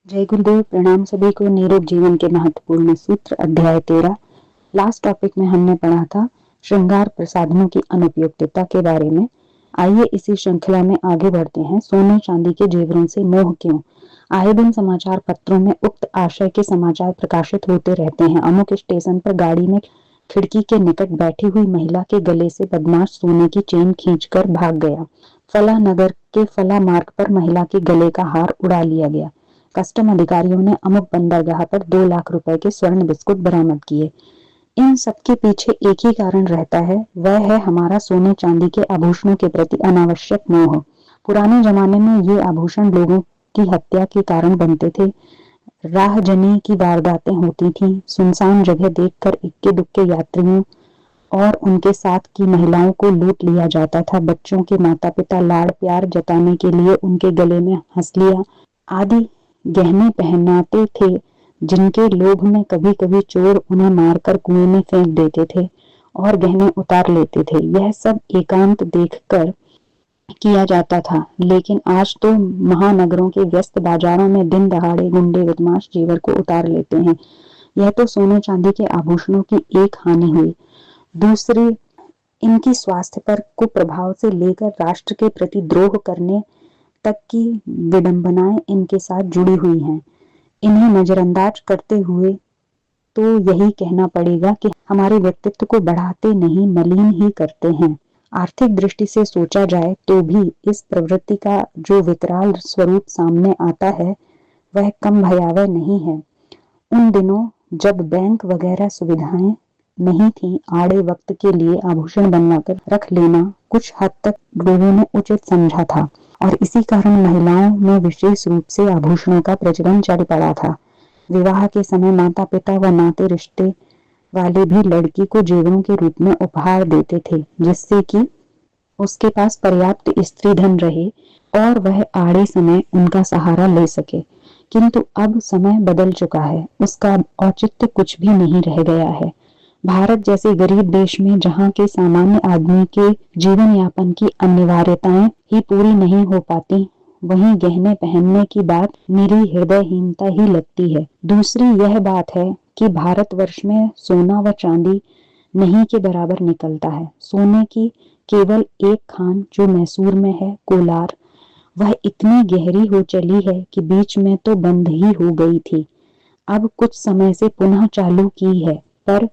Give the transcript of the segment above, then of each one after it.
जय गुरुदेव। प्रणाम सभी को। निरोग जीवन के महत्वपूर्ण सूत्र अध्याय 13। लास्ट टॉपिक में हमने पढ़ा था श्रृंगार प्रसाधनों की अनुपयुक्तता के बारे में। आइए इसी श्रृंखला में आगे बढ़ते हैं। सोने चांदी के जेवरों से मोह क्यों? आए दिन समाचार पत्रों में उक्त आशय के समाचार प्रकाशित होते रहते हैं। अमुक स्टेशन पर गाड़ी में खिड़की के निकट बैठी हुई महिला के गले से बदमाश सोने की चेन खींचकर भाग गया। फला नगर के फला मार्ग पर महिला के गले का हार उड़ा लिया गया। कस्टम अधिकारियों ने अमुक बंदरगाह पर 2 लाख रुपए के स्वर्ण बिस्कुट बरामद किए। इन सबके पीछे एक ही कारण रहता है, वह है हमारा सोने चांदी के आभूषणों के प्रति अनावश्यक मोह। पुराने जमाने में ये आभूषण लोगों की हत्या के कारण बनते थे। राहजनी की वारदातें होती थी। सुनसान जगह देखकर इक्के दुक्के यात्रियों और उनके साथ की महिलाओं को लूट लिया जाता था। बच्चों के माता पिता लाड़ प्यार जताने के लिए उनके गले में हंसलियां आदि गहने पहनाते थे, जिनके लोभ में कभी कभी चोर उन्हें मारकर कुएं में फेंक देते थे और गहने उतार लेते थे। यह सब एकांत देखकर किया जाता था, लेकिन आज तो महानगरों के व्यस्त बाजारों में दिन दहाड़े गुंडे बदमाश जेवर को उतार लेते हैं। यह तो सोने चांदी के आभूषणों की एक हानि हुई। दूसरी, इनकी स्वास्थ्य पर कुप्रभाव से लेकर राष्ट्र के प्रति द्रोह करने तक की विडंबनाएं इनके साथ जुड़ी हुई हैं। इन्हें नजरअंदाज करते हुए तो यही कहना पड़ेगा कि हमारे व्यक्तित्व को बढ़ाते नहीं मलिन ही करते हैं। आर्थिक दृष्टि से सोचा जाए तो भी इस प्रवृत्ति का जो विकराल स्वरूप सामने आता है वह कम भयावह नहीं है। उन दिनों जब बैंक वगैरह सुविधाएं नहीं थी, आड़े वक्त के लिए आभूषण बनवाकर रख लेना कुछ हद तक लोगों ने उचित समझा था और इसी कारण महिलाओं में विशेष रूप से आभूषणों का प्रचलन चल पड़ा था। विवाह के समय माता पिता व नाते रिश्ते वाले भी लड़की को जेवरों के रूप में उपहार देते थे, जिससे कि उसके पास पर्याप्त स्त्री धन रहे और वह आड़े समय उनका सहारा ले सके। किंतु अब समय बदल चुका है, उसका औचित्य कुछ भी नहीं रह गया है। भारत जैसे गरीब देश में जहाँ के सामान्य आदमी के जीवन यापन की अनिवार्यताएं ही पूरी नहीं हो पाती, वहीं गहने पहनने की बात मेरी हृदयहीनता ही लगती है। दूसरी यह बात है कि भारतवर्ष में सोना व चांदी नहीं के बराबर निकलता है। सोने की केवल एक खान जो मैसूर में है, कोलार, वह इतनी गहरी हो चली है कि बीच में तो बंद ही हो गई थी। अब कुछ समय से पुनः चालू की है, पर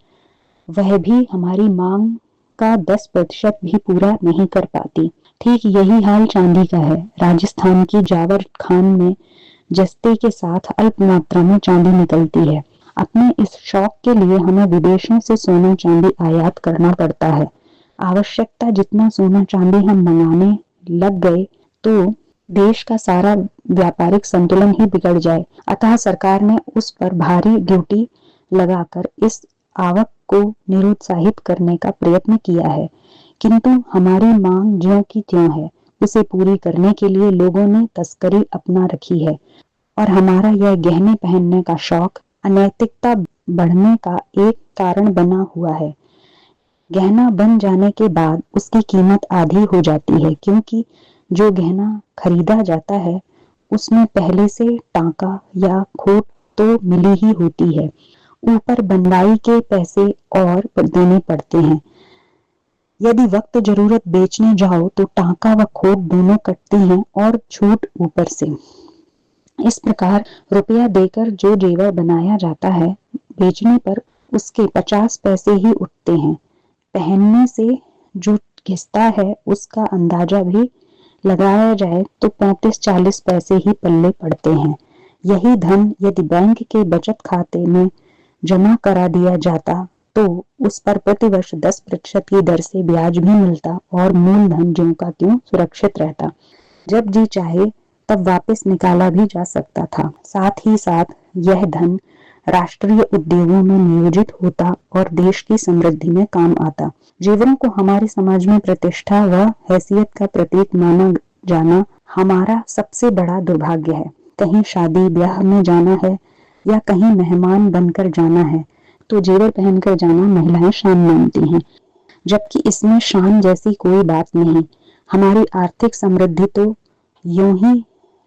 वह भी हमारी मांग का 10% भी पूरा नहीं कर पाती। ठीक यही हाल चांदी का है। राजस्थान की जावर खान में जस्ते के साथ अल्प मात्रा में चांदी निकलती है। अपने इस शौक के लिए हमें विदेशों से सोना चांदी आयात करना पड़ता है। आवश्यकता जितना सोना चांदी हम मंगाने लग गए तो देश का सारा व्यापारिक संतुलन ही बिगड़ जाए। अतः सरकार ने उस पर भारी ड्यूटी लगाकर इस आवक को निरुत्साहित करने का प्रयत्न किया है, किंतु हमारी मांग ज्यों की त्यों है। उसे पूरी करने के लिए लोगों ने तस्करी अपना रखी है और हमारा यह गहने पहनने का शौक अनैतिकता बढ़ने का एक कारण बना हुआ है। गहना बन जाने के बाद उसकी कीमत आधी हो जाती है, क्योंकि जो गहना खरीदा जाता है उसमें पहले से टांका या खोट तो मिली ही होती है, ऊपर बनवाई के पैसे और देने पड़ते हैं। यदि वक्त जरूरत बेचने जाओ तो टांका व खोट दोनों कटती हैं और छूट ऊपर से। इस प्रकार रुपया देकर जो जेवर बनाया जाता है, बेचने पर उसके 50 पैसे ही उठते हैं। पहनने से जो घिसता है उसका अंदाजा भी लगाया जाए तो 35-40 पैसे ही पल्ले पड़ते हैं। यही धन यदि बैंक के बचत खाते में जमा करा दिया जाता तो उस पर प्रतिवर्ष 10% की दर से ब्याज भी मिलता और मूलधन ज्यों का त्यों सुरक्षित रहता। जब जी चाहे तब वापस निकाला भी जा सकता था। साथ ही साथ यह धन राष्ट्रीय उद्योगों में नियोजित होता और देश की समृद्धि में काम आता। जेवरों को हमारे समाज में प्रतिष्ठा व हैसियत का प्रतीक माना जाना हमारा सबसे बड़ा दुर्भाग्य है। कहीं शादी ब्याह में जाना है या कहीं मेहमान बनकर जाना है तो जेवर पहनकर जाना महिलाएं शान मानती हैं, जबकि इसमें शान जैसी कोई बात नहीं। हमारी आर्थिक समृद्धि तो यूं ही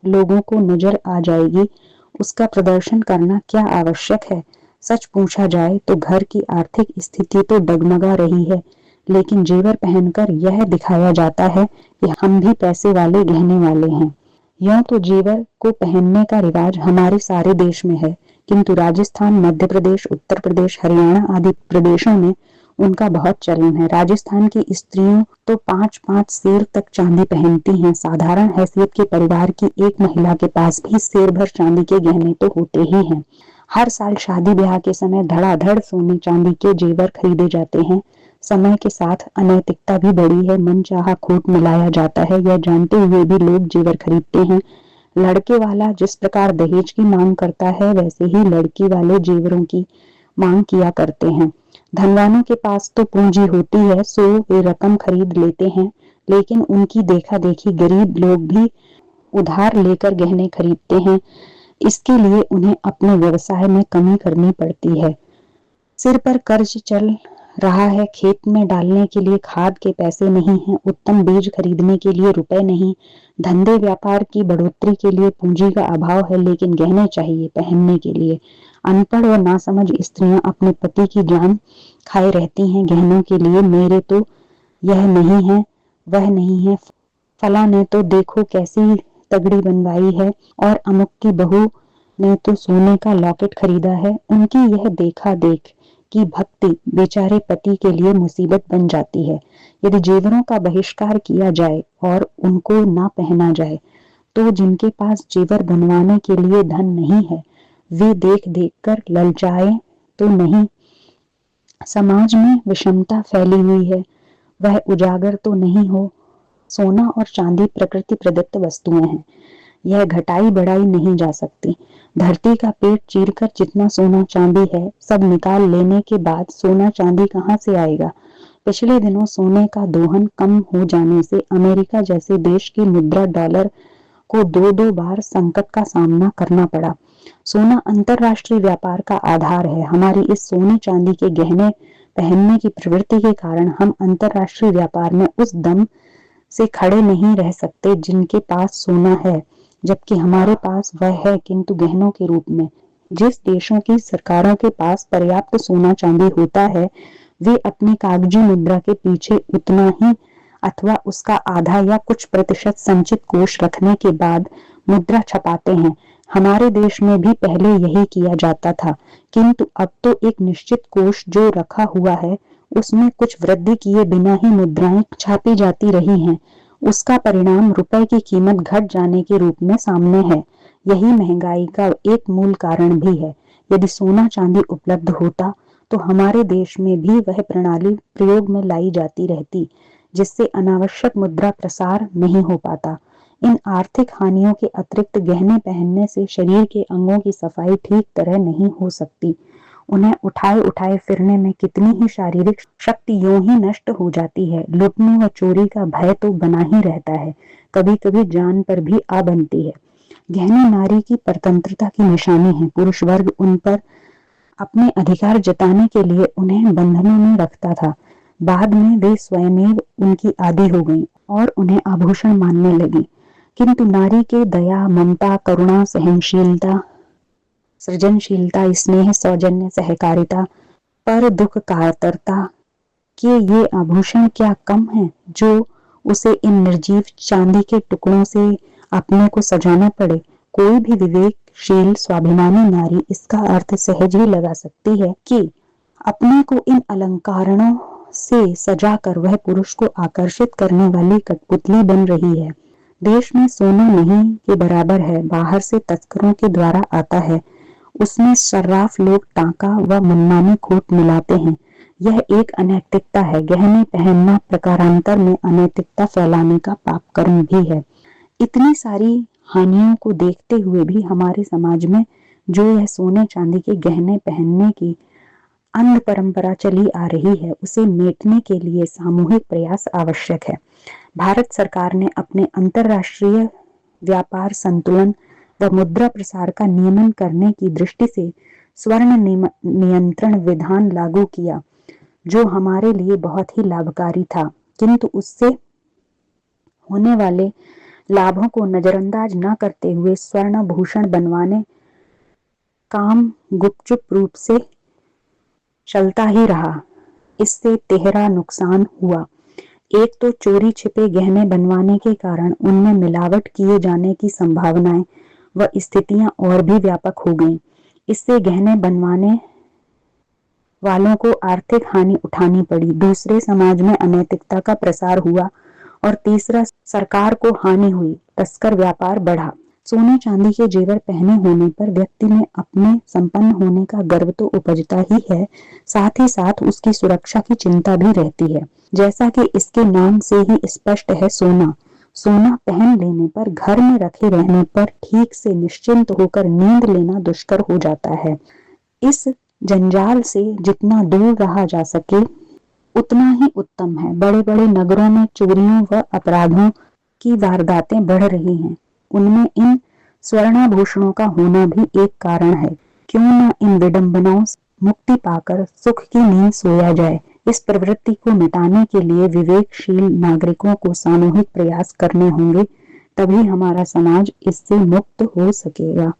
लोगों को नजर आ जाएगी उसका प्रदर्शन करना क्या आवश्यक है? सच पूछा जाए तो घर की आर्थिक स्थिति तो डगमगा रही है, लेकिन जेवर पहनकर यह दिखाया जाता है कि हम भी पैसे वाले गहने वाले हैं। यूं तो जेवर को पहनने का रिवाज हमारे सारे देश में है, किंतु राजस्थान, मध्य प्रदेश, उत्तर प्रदेश, हरियाणा आदि प्रदेशों में उनका बहुत चलन है। राजस्थान की स्त्रियों तो 5-5 सेर तक चांदी पहनती हैं। साधारण हैसियत के परिवार की एक महिला के पास भी सेर भर चांदी के गहने तो होते ही हैं। हर साल शादी ब्याह के समय धड़ाधड़ सोने चांदी के जेवर खरीदे जाते हैं। समय के साथ अनैतिकता भी बढ़ी है। मनचाहा खोट मिलाया जाता है, यह जानते हुए भी लोग जेवर खरीदते हैं। लड़के वाला जिस प्रकार दहेज की मांग करता है, वैसे ही लड़की वाले जेवरों की मांग किया करते हैं। धनवानों के पास तो पूंजी होती है, सो वे रकम खरीद लेते हैं, लेकिन उनकी देखा देखी गरीब लोग भी उधार लेकर गहने खरीदते हैं। इसके लिए उन्हें अपने व्यवसाय में कमी करनी पड़ती है। सिर पर कर्ज चल रहा है, खेत में डालने के लिए खाद के पैसे नहीं हैं, उत्तम बीज खरीदने के लिए रुपए नहीं, धंधे व्यापार की बढ़ोतरी के लिए पूंजी का अभाव है, लेकिन गहने चाहिए पहनने के लिए। अनपढ़ और नासमझ स्त्रियां अपने पति की जान खाए रहती हैं गहनों के लिए। मेरे तो यह नहीं है, वह नहीं है, फला ने तो देखो कैसी तगड़ी बनवाई है, और अमुक की बहू ने तो सोने का लॉकेट खरीदा है। उनकी यह देखा देख की भक्ति बेचारे पति के लिए मुसीबत बन जाती है। यदि जेवरों का बहिष्कार किया जाए और उनको ना पहना जाए, तो जिनके पास जेवर बनवाने के लिए धन नहीं है, वे देख देख कर ललचाए तो नहीं। समाज में विषमता फैली हुई है, वह उजागर तो नहीं हो। सोना और चांदी प्रकृति प्रदत्त वस्तुएं हैं, यह घटाई बढ़ाई नहीं जा सकती। धरती का पेट चीरकर जितना सोना चांदी है, सब निकाल लेने के बाद सोना चांदी कहां से आएगा? पिछले दिनों सोने का दोहन कम हो जाने से अमेरिका जैसे देश की मुद्रा डॉलर को दो दो बार संकट का सामना करना पड़ा। सोना अंतरराष्ट्रीय व्यापार का आधार है। हमारी इस सोने चांदी के गहने पहनने की प्रवृत्ति के कारण हम अंतरराष्ट्रीय व्यापार में उस दम से खड़े नहीं रह सकते जिनके पास सोना है, जबकि हमारे पास वह है, किंतु गहनों के रूप में। जिस देशों की सरकारों के पास पर्याप्त सोना चांदी होता है, वे अपनी कागजी मुद्रा के पीछे उतना ही अथवा उसका आधा या कुछ प्रतिशत संचित कोष रखने के बाद मुद्रा छपाते हैं। हमारे देश में भी पहले यही किया जाता था, किंतु अब तो एक निश्चित कोष जो रखा हुआ है, उसमें कुछ वृद्धि किए बिना ही मुद्राएं छापी जाती रही हैं। उसका परिणाम रुपए की कीमत घट जाने के रूप में सामने है। यही महंगाई का एक मूल कारण भी है। यदि सोना चांदी उपलब्ध होता, तो हमारे देश में भी वह प्रणाली प्रयोग में लाई जाती रहती, जिससे अनावश्यक मुद्रा प्रसार नहीं हो पाता। इन आर्थिक हानियों के अतिरिक्त गहने पहनने से शरीर के अंगों की सफाई ठीक तरह नहीं हो सकती। उन्हें उठाए उठाए फिरने में कितनी ही शारीरिक शक्ति यूं ही नष्ट हो जाती है। लूटने व चोरी का भय तो बना ही रहता है, कभी कभी जान पर भी आ बनती है। गहने नारी की परतंत्रता की निशानी है। पुरुष वर्ग उन पर अपने अधिकार जताने के लिए उन्हें बंधनों में रखता था। बाद में वे स्वयमेव उनकी आदी हो गईं और उन्हें आभूषण मानने लगी। किंतु नारी के दया, ममता, करुणा, सहनशीलता, सृजनशीलता, स्नेह, सौजन्य, सहकारिता, पर दुख कातरता के ये आभूषण क्या कम हैं, जो उसे इन निर्जीव चांदी के टुकड़ों से अपने को सजाना पड़े? कोई भी विवेकशील स्वाभिमानी नारी इसका अर्थ सहज ही लगा सकती है कि अपने को इन अलंकारों से सजाकर वह पुरुष को आकर्षित करने वाली कठपुतली बन रही है। देश में सोना नहीं के बराबर है, बाहर से तस्करों के द्वारा आता है। उसमें सर्राफ लोग टाका व मनमानी खोट मिलाते हैं। यह एक अनैतिकता है। गहने पहनना प्रकारांतर में अनैतिकता फैलाने का पाप कर्म भी है। इतनी सारी हानियों को देखते हुए भी हमारे समाज में जो यह सोने चांदी के गहने पहनने की अंध परंपरा चली आ रही है, उसे मेटने के लिए सामूहिक प्रयास आवश्यक है। भारत सरकार ने अपने अंतरराष्ट्रीय व्यापार संतुलन व मुद्रा प्रसार का नियमन करने की दृष्टि से स्वर्ण नियंत्रण विधान लागू किया, जो हमारे लिए बहुत ही लाभकारी था, किंतु उससे होने वाले लाभों को नजरअंदाज न करते हुए स्वर्ण भूषण बनवाने काम गुपचुप रूप से चलता ही रहा। इससे तिहरा नुकसान हुआ। एक तो चोरी छिपे गहने बनवाने के कारण उनमें मिलावट किए जाने की संभावनाएं व स्थितियां और भी व्यापक हो गईं। इससे गहने बनवाने वालों को आर्थिक हानि उठानी पड़ी। दूसरे, समाज में अनैतिकता का प्रसार हुआ। और तीसरा, सरकार को हानि हुई। तस्कर व्यापार बढ़ा। सोने चांदी के जेवर पहने होने पर व्यक्ति में अपने संपन्न होने का गर्व तो उपजता ही है, साथ ही साथ उसकी सुरक्षा की चिंता भी रहती है। जैसा कि इसके नाम से ही स्पष्ट है, सोना। सोना पहन लेने पर, घर में रखे रहने पर ठीक से निश्चिंत होकर नींद लेना दुष्कर हो जाता है। इस जंजाल से जितना दूर रहा जा सके उतना ही उत्तम है। बड़े बड़े नगरों में चोरियों व अपराधों की वारदातें बढ़ रही हैं। उनमें इन स्वर्णाभूषणों का होना भी एक कारण है। क्यों न इन विडंबनाओं से मुक्ति पाकर सुख की नींद सोया जाए। इस प्रवृत्ति को मिटाने के लिए विवेकशील नागरिकों को सामूहिक प्रयास करने होंगे, तभी हमारा समाज इससे मुक्त हो सकेगा।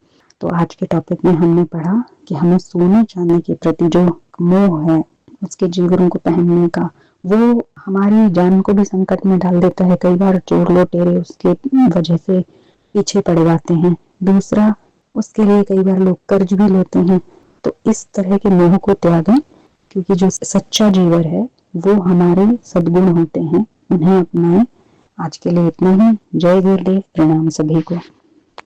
तो आज के टॉपिक में हमने पढ़ा कि हमें सोने चांदी के प्रति जो मोह है, उसके जेवरों को पहनने का, वो हमारी जान को भी संकट में डाल देता है। कई बार चोर लुटेरे उसके वजह से पीछे पड़ जाते हैं। दूसरा, उसके लिए कई बार लोग कर्ज भी लेते हैं। तो इस तरह के मोह को त्यागें, क्योंकि जो सच्चा जेवर है वो हमारे सद्गुण होते हैं, उन्हें अपनाएं। आज के लिए इतना ही। जय गुरुदेव। प्रणाम सभी को।